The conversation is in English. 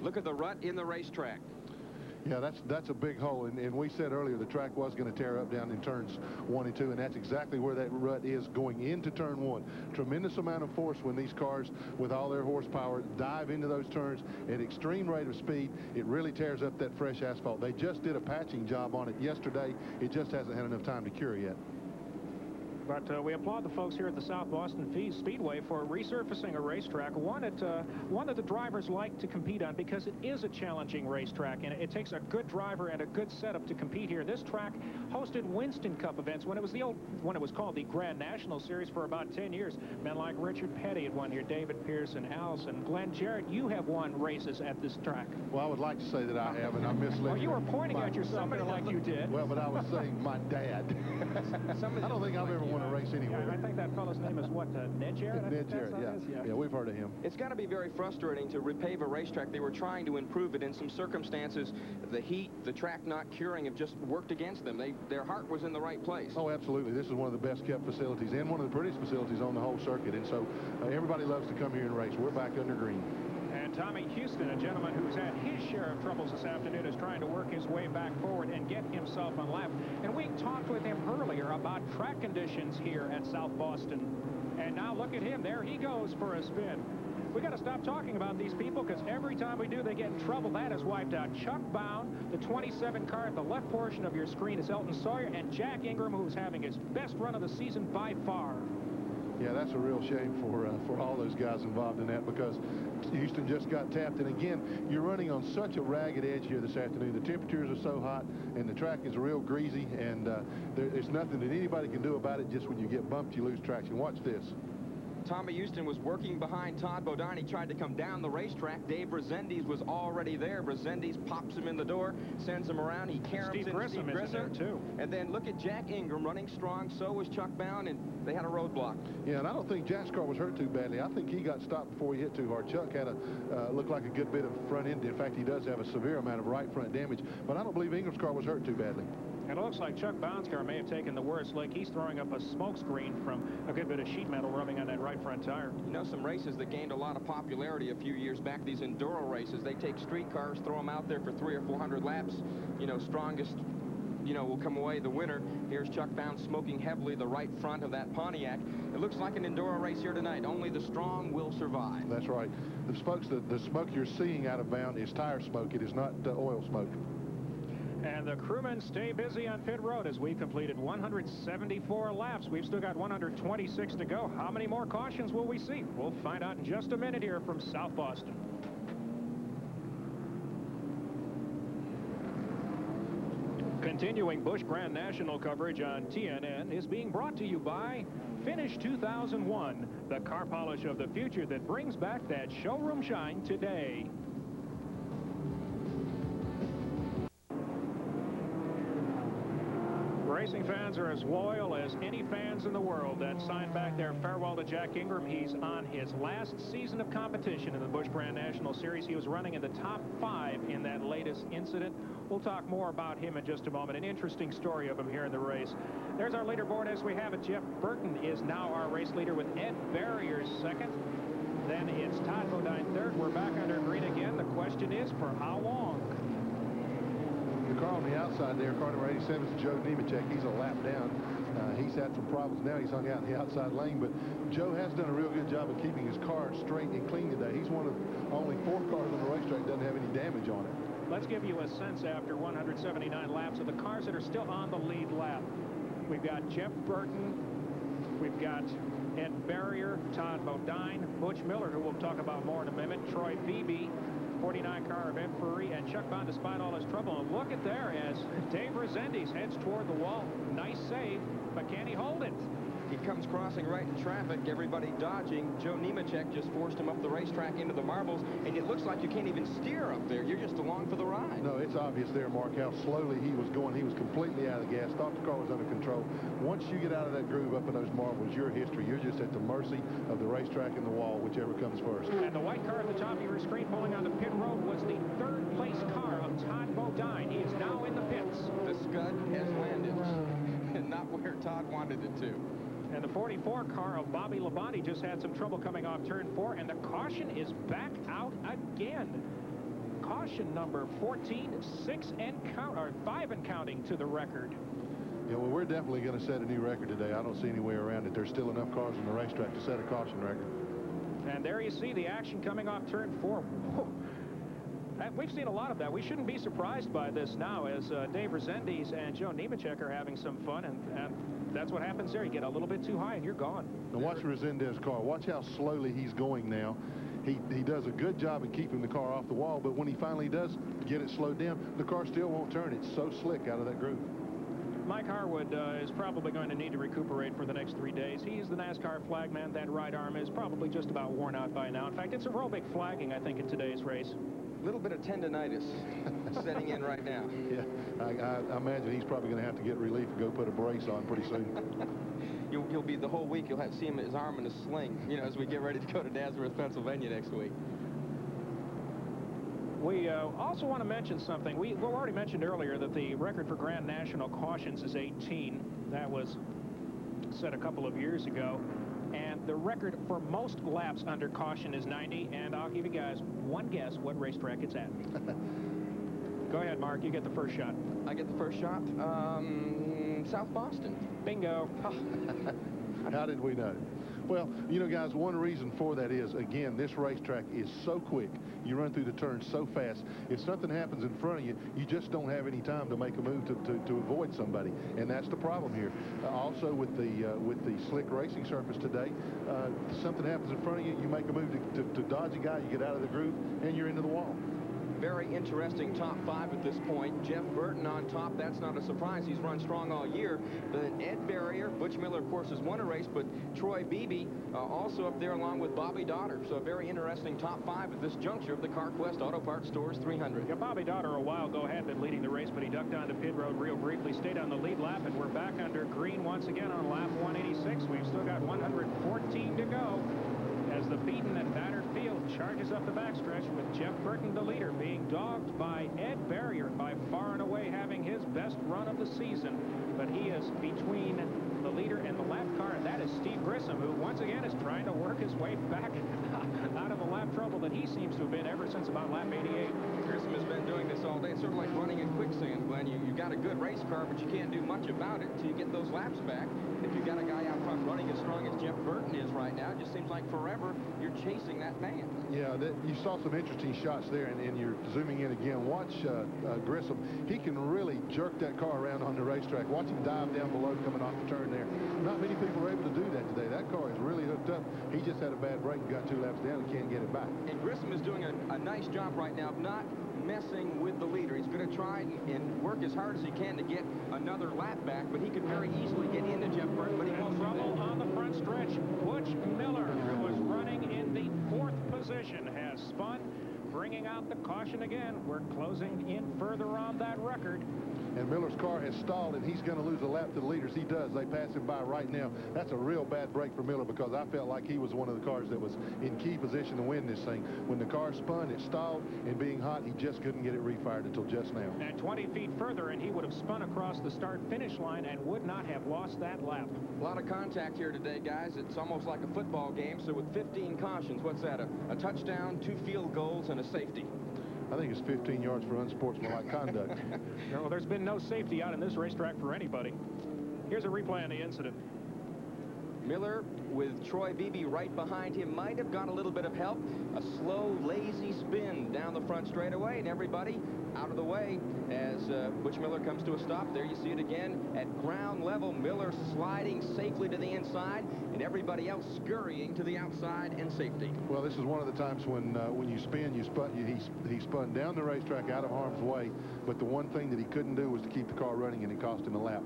Look at the rut in the racetrack. Yeah, that's a big hole, and we said earlier the track was going to tear up down in turns 1 and 2, and that's exactly where that rut is going into turn 1. Tremendous amount of force when these cars, with all their horsepower, dive into those turns at extreme rate of speed. It really tears up that fresh asphalt. They just did a patching job on it yesterday. It just hasn't had enough time to cure yet. But we applaud the folks here at the South Boston Speedway for resurfacing a racetrack, one that the drivers like to compete on because it is a challenging racetrack, and it takes a good driver and a good setup to compete here. This track hosted Winston Cup events when it was called the Grand National Series for about 10 years. Men like Richard Petty had won here, David Pearson, Allison, Glenn Jarrett. You have won races at this track. Well, I would like to say that I have, and I misled you. Well, you were pointing at yourself there like you did. Well, but I was saying my dad. I don't think I've ever won a race anywhere. Yeah, I think that fellow's name is what, Ned Jarrett? Ned Jarrett, yeah. Yeah, we've heard of him. It's got to be very frustrating to repave a racetrack. They were trying to improve it. In some circumstances, the heat, the track not curing have just worked against them. Their heart was in the right place. Oh, absolutely. This is one of the best kept facilities and one of the prettiest facilities on the whole circuit. And so everybody loves to come here and race. We're back under green. And Tommy Houston, a gentleman who's had his share of troubles this afternoon, is trying to work his way back forward and get himself on lap. And we talked with him earlier about track conditions here at South Boston. And now look at him. There he goes for a spin. We got to stop talking about these people because every time we do, they get in trouble. That is wiped out. Chuck Bound, the 27 car at the left portion of your screen is Elton Sawyer, and Jack Ingram, who's having his best run of the season by far. Yeah, that's a real shame for all those guys involved in that because Houston just got tapped. And again, you're running on such a ragged edge here this afternoon. The temperatures are so hot, and the track is real greasy, and there's nothing that anybody can do about it. Just when you get bumped, you lose traction. Watch this. Tommy Houston was working behind Todd Bodine. He tried to come down the racetrack. Dave Rezendes was already there. Rezendes pops him in the door, sends him around. He caroms in Steve Grissom is there too. And then look at Jack Ingram running strong. So was Chuck Bound, and they had a roadblock. Yeah, and I don't think Jack's car was hurt too badly. I think he got stopped before he hit too hard. Chuck had looked like a good bit of front end. In fact, he does have a severe amount of right front damage. But I don't believe Ingram's car was hurt too badly. And it looks like Chuck Bound's car may have taken the worst lick. He's throwing up a smoke screen from a good bit of sheet metal rubbing on that right front tire. You know, some races that gained a lot of popularity a few years back, these enduro races, they take street cars, throw them out there for 300 or 400 laps. You know, strongest, will come away the winner. Here's Chuck Bound smoking heavily the right front of that Pontiac. It looks like an enduro race here tonight. Only the strong will survive. That's right. The smoke you're seeing out of Bound is tire smoke. It is not oil smoke. And the crewmen stay busy on pit road as we completed 174 laps. We've still got 126 to go. How many more cautions will we see? We'll find out in just a minute here from South Boston. Continuing Busch Grand National coverage on TNN is being brought to you by Finish 2001, the car polish of the future that brings back that showroom shine today. Racing fans are as loyal as any fans in the world that signed back their farewell to Jack Ingram. He's on his last season of competition in the Busch Grand National Series. He was running in the top 5 in that latest incident. We'll talk more about him in just a moment. An interesting story of him here in the race. There's our leaderboard as we have it. Jeff Burton is now our race leader with Ed Barrier second. Then it's Todd Bodine third. We're back under green again. The question is, for how long? The car on the outside there, car number 87, is Joe Nemechek. He's a lap down. He's had some problems now. He's hung out in the outside lane, but Joe has done a real good job of keeping his car straight and clean today. He's one of only 4 cars on the racetrack that doesn't have any damage on it. Let's give you a sense after 179 laps of the cars that are still on the lead lap. We've got Jeff Burton. We've got Ed Barrier, Todd Bodine, Butch Miller, who we'll talk about more in a minute, Troy Beebe, 49 car of Ed Furry, and Chuck Bound despite all his trouble. And look at there as Dave Rezendes heads toward the wall. Nice save, but can he hold it? He comes crossing right in traffic, everybody dodging. Joe Nemechek just forced him up the racetrack into the marbles, and it looks like you can't even steer up there. You're just along for the ride. No, it's obvious there, Mark, how slowly he was going. He was completely out of the gas. Thought the car was under control. Once you get out of that groove up in those marbles, your history. You're just at the mercy of the racetrack and the wall, whichever comes first. And the white car at the top of your screen pulling onto pit road was the 3rd place car of Todd Bodine. He is now in the pits. The Scud has landed, and not where Todd wanted it to. And the 44 car of Bobby Labonte just had some trouble coming off turn 4, and the caution is back out again. caution number 14, 5 and counting to the record. Yeah, well, we're definitely going to set a new record today. I don't see any way around it. There's still enough cars on the racetrack to set a caution record. And there you see the action coming off turn 4. We've seen a lot of that. We shouldn't be surprised by this now, as Dave Rezendes and Joe Nemechek are having some fun, and that's what happens there. You get a little bit too high and you're gone. Now watch Rezendes' car. Watch how slowly he's going now. He does a good job in keeping the car off the wall, but when he finally does get it slowed down, the car still won't turn. It's so slick out of that groove. Mike Harwood is probably going to need to recuperate for the next 3 days. He's the NASCAR flagman. That right arm is probably just about worn out by now. In fact, it's aerobic flagging, I think, in today's race. A little bit of tendonitis setting in right now. Yeah, I imagine he's probably going to have to get relief and go put a brace on pretty soon. You'll be the whole week. You'll have to see him his arm in a sling, you know, as we get ready to go to Nazareth, Pennsylvania next week. We also want to mention something. We already mentioned earlier that the record for Grand National cautions is 18. That was set a couple of years ago. And the record for most laps under caution is 90. And I'll give you guys one guess what racetrack it's at. Go ahead, Mark. You get the first shot. I get the first shot. South Boston. Bingo. How did we know? Well, you know, guys, one reason for that is, again, this racetrack is so quick. You run through the turns so fast. If something happens in front of you, you just don't have any time to make a move to avoid somebody, and that's the problem here. Also, with the slick racing surface today, something happens in front of you, you make a move to dodge a guy, you get out of the groove, and you're into the wall. Very interesting top 5 at this point. Jeff Burton on top. That's not a surprise. He's run strong all year. But Ed Barrier, Butch Miller, of course, has won a race, but Troy Beebe also up there along with Bobby Daughter. So a very interesting top 5 at this juncture of the Carquest Auto Parts Stores 300. Yeah, Bobby Daughter a while ago had been leading the race, but he ducked onto pit road real briefly, stayed on the lead lap, and we're back under green once again on lap 186. We've still got 114 to go as the beaten and battered field charges up the backstretch with Jeff Burton, the leader, being dogged by Ed Barrier, by far and away having his best run of the season. But he is between the leader and the lap car, and that is Steve Grissom, who once again is trying to work his way back out of the lap trouble that he seems to have been ever since about lap 88. Grissom has been doing this all day. It's sort of like running in quicksand, Glenn. You got a good race car, but you can't do much about it until you get those laps back. If you've got a guy out front running as strong as Jeff Burton is right now, it just seems like forever you're chasing that man. Yeah, you saw some interesting shots there, and you're zooming in again. Watch Grissom. He can really jerk that car around on the racetrack. Watch him dive down below coming off the turn there. Not many people are able to do that today. That car is really hooked up. He just had a bad break and got 2 laps down and can't get it back. And Grissom is doing a nice job right now of not messing with the leader. He's going to try and work as hard as he can to get another lap back, but he could very easily get into Jeff Burton, but he won't. Trouble on the front stretch. Butch Miller, who was running in the 4th position, has spun, bringing out the caution again. We're closing in further on that record. And Miller's car has stalled, and he's going to lose a lap to the leaders. He does. They pass him by right now. That's a real bad break for Miller, because I felt like he was one of the cars that was in key position to win this thing. When the car spun, it stalled, and being hot, he just couldn't get it refired until just now. And 20 feet further, and he would have spun across the start-finish line and would not have lost that lap. A lot of contact here today, guys. It's almost like a football game. So with 15 cautions, what's that? A touchdown, 2 field goals, and a safety. I think it's 15 yards for unsportsmanlike conduct. No, there's been no safety out in this racetrack for anybody. Here's a replay on the incident. Miller with Troy Beebe right behind him might have got a little bit of help. A slow, lazy spin down the front straightaway, and everybody out of the way as Butch Miller comes to a stop. There you see it again at ground level. Miller sliding safely to the inside, and everybody else scurrying to the outside and safety. Well, this is one of the times when you spin, he spun down the racetrack out of harm's way, but the one thing that he couldn't do was to keep the car running, and it cost him a lap.